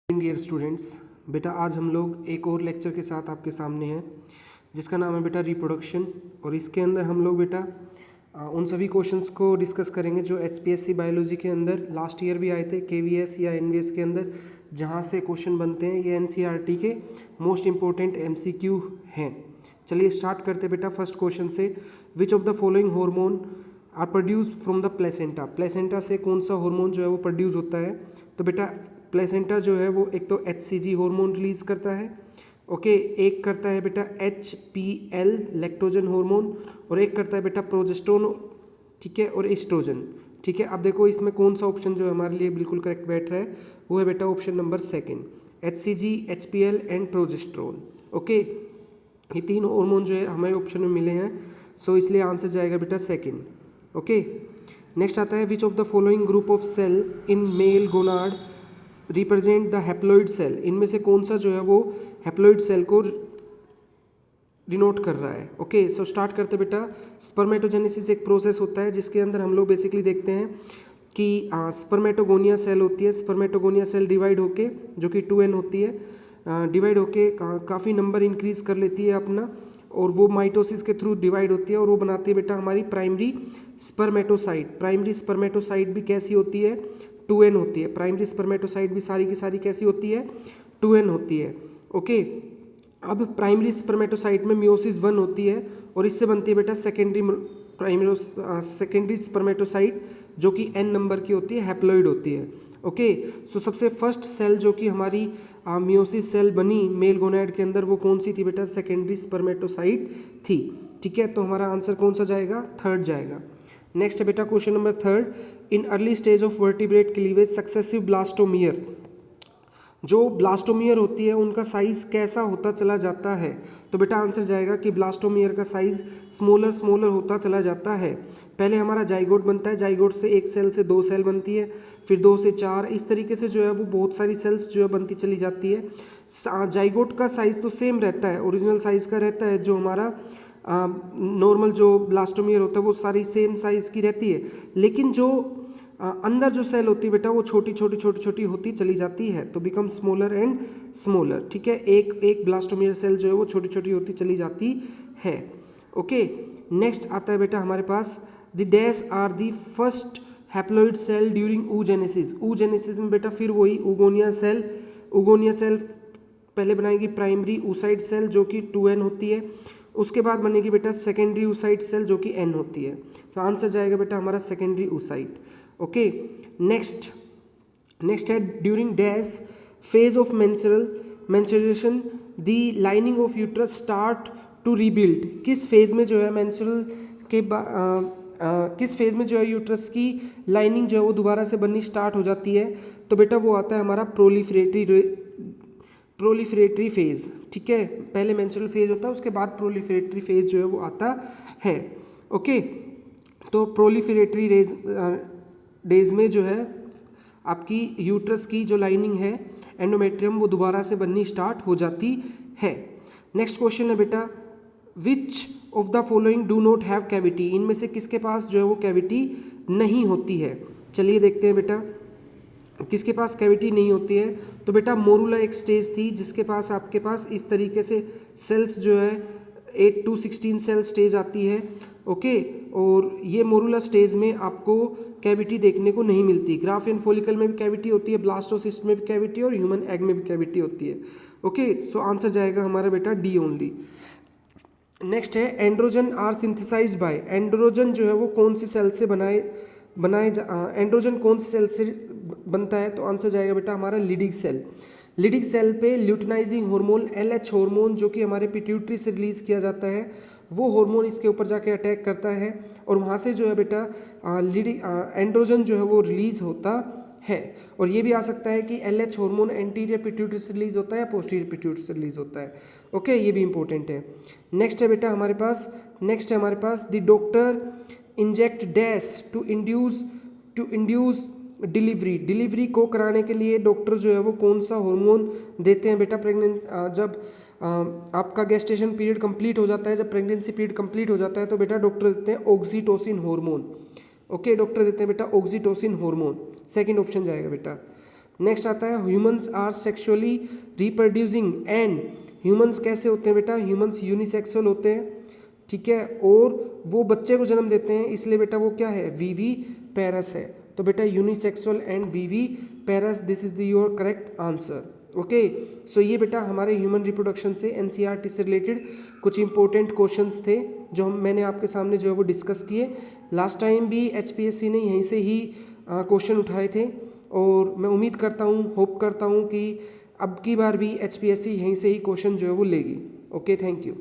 Dear students, बेटा आज हम लोग एक और लेक्चर के साथ आपके सामने हैं जिसका नाम है बेटा रिप्रोडक्शन। और इसके अंदर हम लोग बेटा उन सभी क्वेश्चंस को डिस्कस करेंगे जो एचपीएससी बायोलॉजी के अंदर लास्ट ईयर भी आए थे, केवीएस या एनवीएस के अंदर जहां से क्वेश्चन बनते हैं। ये एनसीईआरटी के मोस्ट इंपॉर्टेंट एमसीक्यू हैं। चलिए स्टार्ट करते बेटा फर्स्ट क्वेश्चन से। Which of the following hormone are produce from the placenta. Placenta से कौन सा हार्मोन जो है वो प्रोड्यूस होता है? तो बेटा प्लेसेंटा जो है वो एक तो एचसीजी हार्मोन रिलीज करता है, ओके, एक करता है बेटा एचपीएल लैक्टोजन हार्मोन, और एक करता है बेटा प्रोजेस्टेरोन, ठीक है, और एस्ट्रोजन। ठीक है, अब देखो इसमें कौन सा ऑप्शन जो हमारे लिए बिल्कुल करेक्ट बैठ रहा है वो है बेटा option number second, HCG, HPL and progesterone. Okay, ये तीन हार्मोन जो है हमारे ऑप्शन में मिले हैं, सो इसलिए आंसर जाएगा बेटा सेकंड। ओके, नेक्स्ट आता है which of the following group of cell in male gonad represent the haploid cell. इनमें से कौन सा जो है वो हैप्लॉइड सेल को डिनोट कर रहा है? ओके, सो स्टार्ट करते बेटा। स्पर्मेटोजेनेसिस एक प्रोसेस होता है जिसके अंदर हम लोग बेसिकली देखते हैं कि स्पर्मेटोगोनिया सेल होती है। स्पर्मेटोगोनिया सेल डिवाइड होके, जो कि 2n होती है, डिवाइड होके काफ़ी नंबर इंक्रीज कर लेती है अपना, और वो माइटोसिस के थ्रू डिवाइड होती है और वो बनाती है बेटा हमारी प्राइमरी स्पर्मेटोसाइट। प्राइमरी स्पर्मेटोसाइट भी कैसी होती है? 2n होती है। प्राइमरी स्पर्मेटोसाइट भी सारी की सारी कैसी होती है? 2n होती है। ओके, अब प्राइमरी स्पर्मेटोसाइट में मियोसिस 1 होती है और इससे बनती है बेटा सेकेंडरी स्पर्मेटोसाइट जो कि n नंबर की होती है, हैप्लॉइड होती है। ओके, सो सबसे फर्स्ट सेल जो कि हमारी मियोसिस सेल बनी मेल गोनैड के अंदर वो कौन सी थी बेटा? सेकेंडरी स्पर्मेटोसाइट थी। ठीक है, तो हमारा आंसर कौन सा जाएगा? थर्ड जाएगा। नेक्स्ट है बेटा question number third, in early stage of vertebrate cleavage successive blastomere. जो ब्लास्टोमियर होती है उनका साइज कैसा होता चला जाता है? तो बेटा आंसर जाएगा कि ब्लास्टोमियर का साइज स्मॉलर स्मॉलर होता चला जाता है। पहले हमारा जाइगोट बनता है, जाइगोट से एक सेल से 2 सेल बनती है, फिर 2 से 4, इस तरीके से जो है वो बहुत सारी सेल्स जो है बनती चली जाती है। जाइगोट का साइज तो सेम रहता है, ओरिजिनल साइज का रहता है। जो हमारा नॉर्मल जो ब्लास्टोमियर होता है वो सारी सेम साइज की रहती है, लेकिन जो अंदर जो सेल होती है बेटा वो छोटी छोटी छोटी छोटी होती चली जाती है, तो बिकम स्मॉलर एंड स्मॉलर। ठीक है, एक एक ब्लास्टोमियर सेल जो है वो छोटी छोटी होती चली जाती है। ओके, नेक्स्ट आता है बेटा हमारे पास the dash are the first haploid cell during oogenesis। oogenesis में बेटा फिर वही उगोनिया सेल पहले बनाएगी प्राइमरी oocyte सेल जो कि 2n होती है, उसके बाद बनेगी बेटा सेकेंडरी oocyte सेल जो कि n होती है। तो आंसर जाएगा बेटा हमारा सेकेंडरी oocyte। ओके, नेक्स्ट है during dash phase of menstruation the lining of uterus start to rebuild. किस फेज में जो है मेंस्ट्रुअल के किस फेज में जो है यूट्रस की लाइनिंग जो है वो दोबारा से बननी स्टार्ट हो जाती है? तो बेटा वो आता है हमारा प्रोलिफरेटरी फेज। ठीक है, पहले मेंस्ट्रुअल फेज होता है, उसके बाद प्रोलिफरेटरी फेज जो है वो आता है। ओके, तो प्रोलिफरेटरी डेज में जो है आपकी यूट्रस की जो लाइनिंग है एंडोमेट्रियम वो दोबारा से बननी स्टार्ट हो जाती है। नेक्स्ट क्वेश्चन है बेटा विच of the following do not have cavity. इनमें से किसके पास जो है वो कैविटी नहीं होती है? चलिए देखते हैं बेटा किसके पास कैविटी नहीं होती है। तो बेटा मोरुला एक स्टेज थी जिसके पास आपके पास इस तरीके से सेल्स जो है 8 to 16 सेल स्टेज आती है। ओके, और ये मोरुला स्टेज में आपको कैविटी देखने को नहीं मिलती। ग्राफियन फॉलिकल में भी कैविटी होती है, ब्लास्टोसिस्ट में भी कैविटी और ह्यूमन एग में भी कैविटी होती है। ओके, सो आंसर जाएगा हमारा बेटा डी ओनली। नेक्स्ट है androgen are synthesised by. Androgen जो है वो कौन सी सेल से एंड्रोजन कौन सी सेल से बनता है? तो आंसर जाएगा बेटा हमारा लिडिक सेल। लिडिक सेल पे ल्यूटिनाइजिंग हार्मोन LH हार्मोन जो कि हमारे पिट्यूटरी से रिलीज किया जाता है, वो हार्मोन इसके ऊपर जाके अटैक करता है और वहाँ से जो है बेटा एंड्रोजन जो है वो रिलीज होता है। और ये भी आ सकता है कि LH हार्मोन एंटीरियर पिट्यूटरी से रिलीज होता है या पोस्टीरियर पिट्यूटरी से रिलीज होता है। ओके, ये भी इंपॉर्टेंट है। नेक्स्ट है बेटा हमारे पास the doctor inject dash to induce delivery को कराने के लिए डॉक्टर जो है वो कौन सा हार्मोन देते हैं बेटा? जब आपका गेस्टेशन पीरियड कंप्लीट हो जाता है, जब प्रेगनेंसी पीरियड कंप्लीट हो जाता है तो बेटा डॉक्टर देते हैं ऑक्सीटोसिन हार्मोन। ओके, डॉक्टर देते हैं बेटा ऑक्सीटोसिन हार्मोन। सेकंड ऑप्शन जाएगा बेटा। नेक्स्ट आता है humans are sexually reproducing and humans कैसे होते हैं बेटा, ह्यूमंस यूनिसेक्सुअल होते हैं, ठीक है, और वो बच्चे को जन्म देते हैं, इसलिए बेटा वो क्या है, वीवी पेरस है। तो बेटा unisexual and viviparous, this is the your correct answer. Okay, so ये बेटा हमारे ह्यूमन रिप्रोडक्शन से एनसीईआरटी से रिलेटेड कुछ इंपॉर्टेंट क्वेश्चंस थे जो मैंने आपके सामने जो है वो डिस्कस किए। लास्ट टाइम भी एचपीएससी ने यहीं से ही क्वेश्चन उठाए थे और मैं उम्मीद करता हूँ, होप करता हूँ कि अब की बार भी एचपीएससी यहीं से ही क्वेश्चन जो है वो लेगी। Okay, thank you.